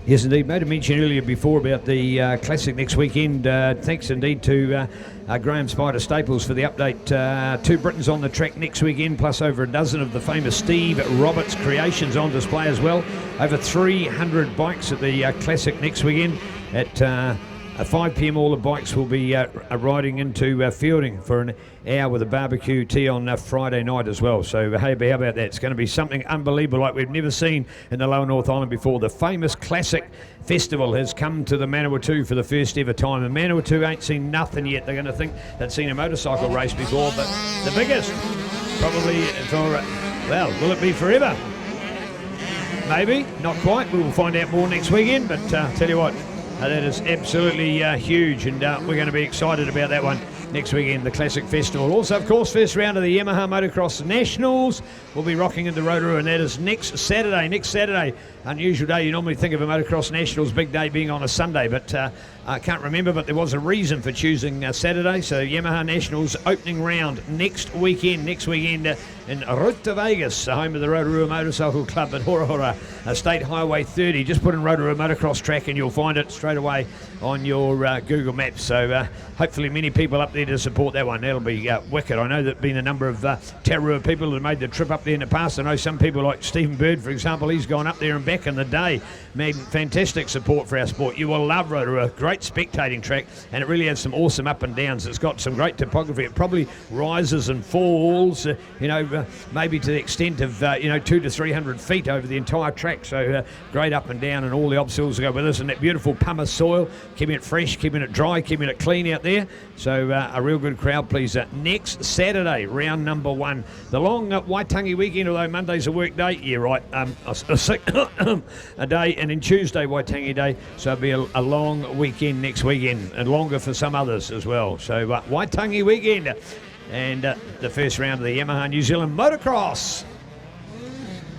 Yes, indeed. Made a mention earlier before about the Classic next weekend. Thanks indeed to Graham Spider Staples for the update. 2 Britons on the track next weekend, plus over a dozen of the famous Steve Roberts creations on display as well. Over 300 bikes at the Classic next weekend. At 5 p.m, all the bikes will be riding into Fielding for an hour with a barbecue tea on Friday night as well. So, hey, how about that? It's going to be something unbelievable like we've never seen in the Lower North Island before. The famous Classic Festival has come to the Manawatu for the first ever time. And Manawatu ain't seen nothing yet. They're going to think they've seen a motorcycle race before, but the biggest, probably for, well, will it be forever? Maybe, not quite. We will find out more next weekend, but tell you what, that is absolutely huge, and we're going to be excited about that one next weekend, the Classic Festival. Also, of course, first round of the Yamaha Motocross Nationals will be rocking into Rotorua, and that is next Saturday. Unusual day. You normally think of a Motocross Nationals big day being on a Sunday, but I can't remember, but there was a reason for choosing Saturday. So Yamaha Nationals opening round next weekend in Ruta Vegas, home of the Rotorua Motorcycle Club at Hora Hora, State Highway 30. Just put in Rotorua Motocross track and you'll find it straight away on your Google Maps. So hopefully many people up there to support that one. That'll be wicked. I know there have been a number of Tararua people that have made the trip up there in the past. I know some people like Stephen Bird, for example. He's gone up there and back in the day. Made fantastic support for our sport. You will love Rotorua. Great spectating track, and it really has some awesome up and downs. It's got some great topography. It probably rises and falls, maybe to the extent of 200 to 300 feet over the entire track. So great up and down, and all the obstacles that go with us, and that beautiful pumice soil, keeping it fresh, keeping it dry, keeping it clean out there. So a real good crowd pleaser. Next Saturday, round number 1. The long Waitangi weekend, although Monday's a work day. Yeah, right. A day, and then Tuesday Waitangi Day. So it'll be a long weekend next weekend, and longer for some others as well. So Waitangi weekend, and the first round of the Yamaha New Zealand Motocross.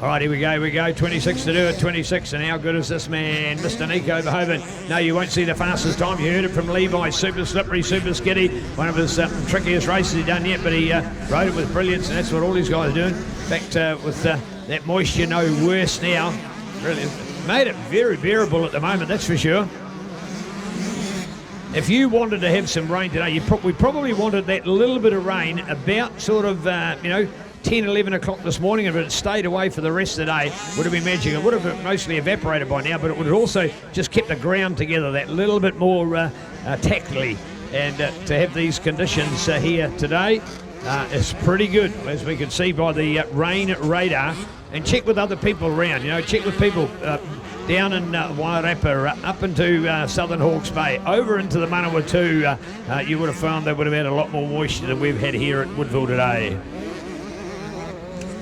All right, here we go. 26 to do it, 26. And how good is this man, Mr. Nico Verhoeven? No, you won't see the fastest time. You heard it from Levi. Super slippery, super skiddy. One of his trickiest races he's done yet, but he rode it with brilliance, and that's what all these guys are doing. In fact, with that moisture no worse now, really made it very bearable at the moment, that's for sure. If you wanted to have some rain today, we probably wanted that little bit of rain about sort of, 10, 11 o'clock this morning. If it stayed away for the rest of the day, would have been magic. It would have mostly evaporated by now, but it would have also just kept the ground together that little bit more tactily. And to have these conditions here today is pretty good, as we can see by the rain radar. And check with other people around, check with people down in Wairarapa, up into Southern Hawke's Bay, over into the Manawatu. You would have found they would have had a lot more moisture than we've had here at Woodville today.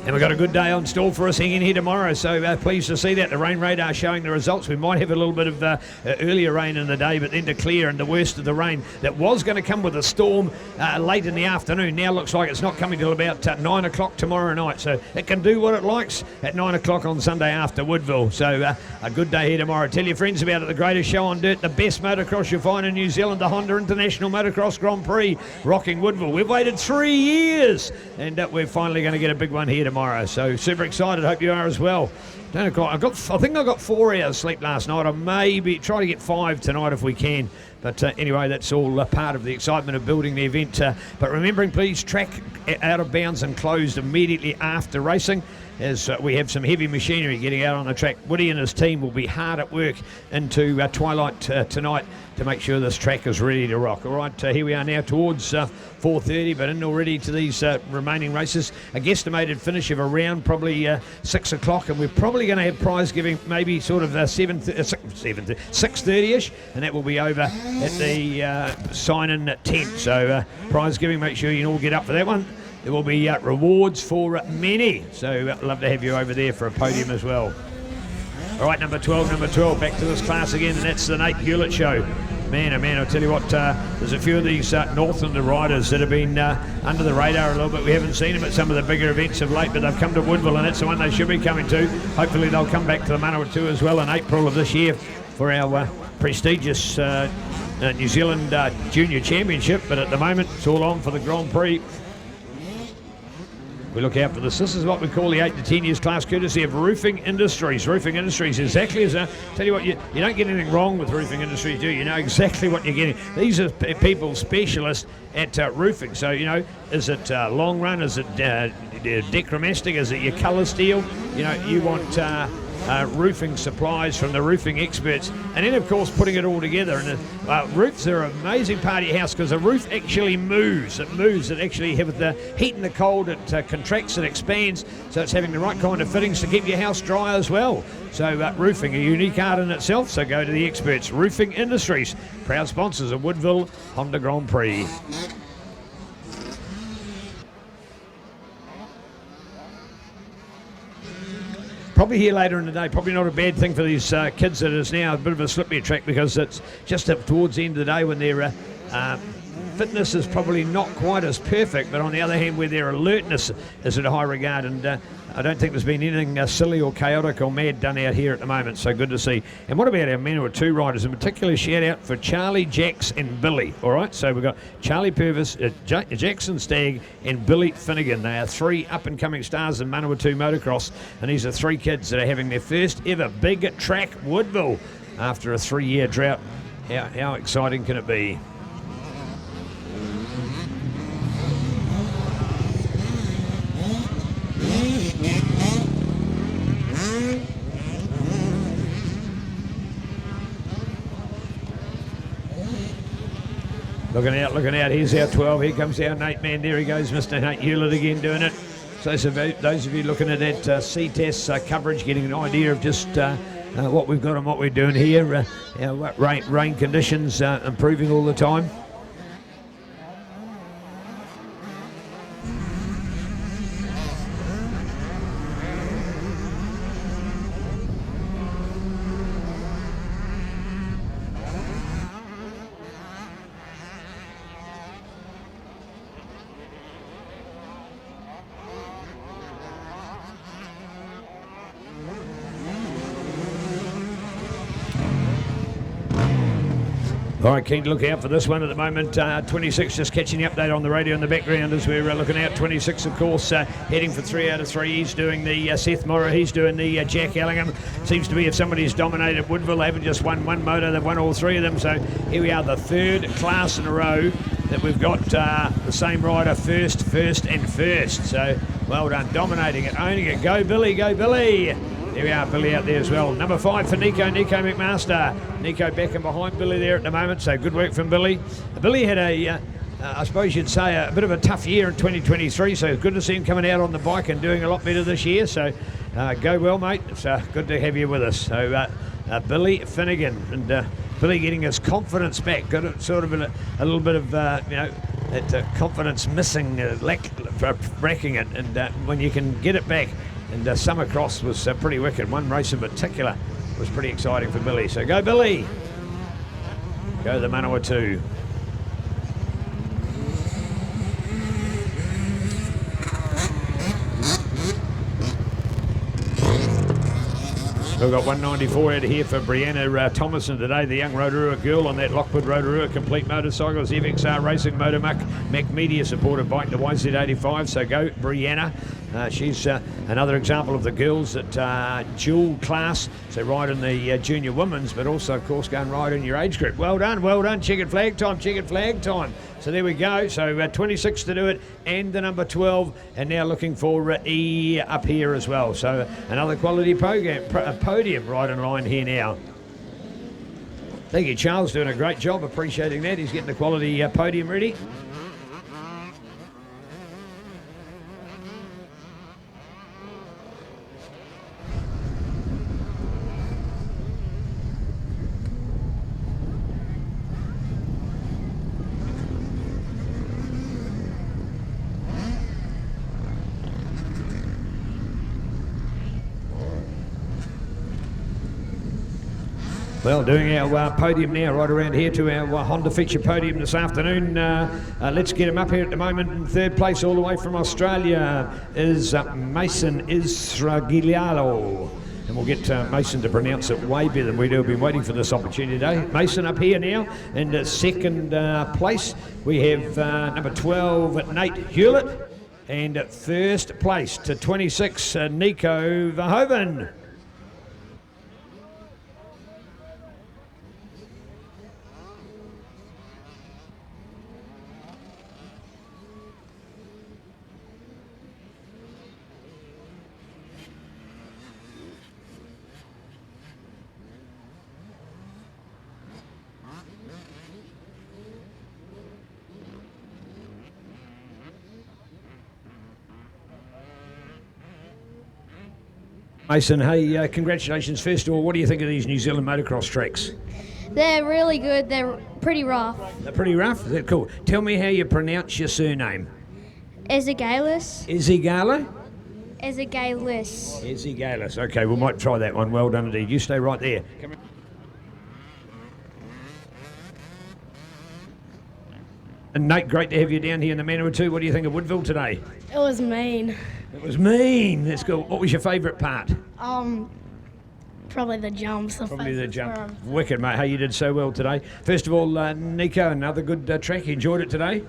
And we've got a good day on store for us hanging here tomorrow, so pleased to see that. The rain radar showing the results. We might have a little bit of earlier rain in the day, but then to clear, and the worst of the rain that was going to come with a storm late in the afternoon now looks like it's not coming till about 9 o'clock tomorrow night. So it can do what it likes at 9 o'clock on Sunday after Woodville. So a good day here tomorrow. Tell your friends about it. The greatest show on dirt, the best motocross you'll find in New Zealand, the Honda International Motocross Grand Prix, rocking Woodville. We've waited 3 years, and we're finally going to get a big one here tomorrow. So super excited. Hope you are as well. I think I got 4 hours sleep last night. I maybe try to get 5 tonight if we can. But anyway, that's all part of the excitement of building the event. But remembering, please, track out of bounds and closed immediately after racing, as we have some heavy machinery getting out on the track. Woody and his team will be hard at work into twilight tonight to make sure this track is ready to rock. All right, here we are now towards 4:30, but in already to these remaining races. A guesstimated finish of around probably 6 o'clock, and we're probably going to have prize giving maybe sort of 6:30ish, and that will be over at the sign-in tent. So prize giving, make sure you all get up for that one. There will be rewards for many, so love to have you over there for a podium as well. All right, number 12, back to this class again, and that's the Nate Hewlett Show. Man, oh man, I'll tell you what, there's a few of these Northlander riders that have been under the radar a little bit. We haven't seen them at some of the bigger events of late, but they've come to Woodville, and that's the one they should be coming to. Hopefully they'll come back to the Manawatu as well in April of this year for our prestigious New Zealand Junior Championship, but at the moment it's all on for the Grand Prix. we look out for this. This is what we call the 8 to 10 years class, courtesy of Roofing Industries. Roofing Industries, exactly as tell you what, you don't get anything wrong with Roofing Industries, do you? You know exactly what you're getting. These are people specialists at roofing. So, you know, is it long run? Is it decromastic? Is it your colour steel? You know, you want roofing supplies from the roofing experts, and then of course putting it all together. And roofs are an amazing part of your house because the roof actually moves. It moves. It actually, with the heat and the cold, it contracts and expands, so it's having the right kind of fittings to keep your house dry as well. So roofing, a unique art in itself, so go to the experts. Roofing Industries, proud sponsors of Woodville Honda Grand Prix. Probably here later in the day, probably not a bad thing for these kids that is now a bit of a slippery track, because it's just up towards the end of the day when their fitness is probably not quite as perfect, but on the other hand where their alertness is at a high regard, and I don't think there's been anything silly or chaotic or mad done out here at the moment, so good to see. And what about our Manua 2 riders? In particular, shout out for Charlie, Jax and Billy. All right, so we've got Charlie Purvis, Jackson Stagg and Billy Finnegan. They are 3 up-and-coming stars in Manua 2 motocross, and these are 3 kids that are having their first ever big track Woodville after a 3-year drought. How exciting can it be? Looking out, here's our 12, here comes our Nate man, there he goes, Mr. Nate Hewlett again doing it. So those of you looking at that Ctas coverage, getting an idea of just what we've got and what we're doing here, rain conditions improving all the time. All right, keen to look out for this one at the moment. 26 just catching the update on the radio in the background as we're looking out. 26, of course, heading for 3 out of 3. He's doing the Seth Morrow. He's doing the Jack Ellingham. Seems to be if somebody's dominated Woodville, they haven't just won one motor, they've won all 3 of them. So here we are, the 3rd class in a row that we've got the same rider first, and first. So well done, dominating it, owning it. Go Billy, go Billy. There we are, Billy out there as well. Number 5 for Nico McMaster. Nico back and behind Billy there at the moment, so good work from Billy. Billy had I suppose you'd say, a bit of a tough year in 2023, so it's good to see him coming out on the bike and doing a lot better this year. So go well, mate. It's good to have you with us. So Billy Finnegan, and Billy getting his confidence back. Got it sort of a little bit of, that confidence missing, wrecking it, and when you can get it back. And Summer Cross was pretty wicked. One race in particular was pretty exciting for Billy. So go Billy. Go the Manawa 2. We've got 194 out of here for Brianna Thomason today, the young Rotorua girl on that Lockwood Rotorua Complete Motorcycles, FXR Racing Motor Mac Media supported bike, the YZ85. So go Brianna. She's another example of the girls that dual class, so ride in the junior women's, but also, of course, go and ride in your age group. Well done, checkered flag time. So there we go. So 26 to do it, and the number 12, and now looking for E up here as well. So another quality podium right in line here now. Thank you, Charles, doing a great job, appreciating that. He's getting the quality podium ready. Well, doing our podium now, right around here to our Honda feature podium this afternoon. Let's get him up here at the moment. In 3rd place, all the way from Australia, is Mason Isragilialo. And we'll get Mason to pronounce it way better than we do. We've been waiting for this opportunity today. Mason up here now. In 2nd place, we have number 12, Nate Hewlett. And at first place to 26, Nico Verhoeven. Mason, hey, congratulations. First of all, what do you think of these New Zealand motocross tracks? They're really good. They're pretty rough. They're pretty rough? They're cool. Tell me how you pronounce your surname. Ezegalis. Ezigala? Ezegalis. Ezigalis. Okay, we might try that one. Well done indeed. You stay right there. Come And Nate, great to have you down here in the Manawatu 2. What do you think of Woodville today? It was mean. It was mean. That's cool. What was your favourite part? Probably the jumps. Probably the jump. Wicked, mate. Hey, you did so well today. First of all, Nico, another good track. You enjoyed it today?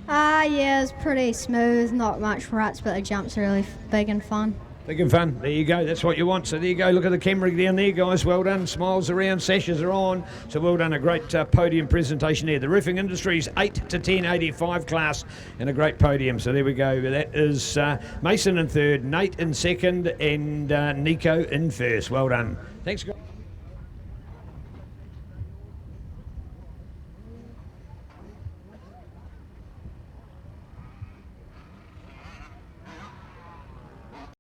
Yeah, it was pretty smooth, not much ruts, but the jumps are really big and fun. Big and fun. There you go. That's what you want. So there you go. Look at the camera down there, guys. Well done. Smiles around. Sashes are on. So well done. A great podium presentation there. The Roofing Industries 8 to 1085 class and a great podium. So there we go. That is Mason in third, Nate in second, and Nico in first. Well done. Thanks, guys.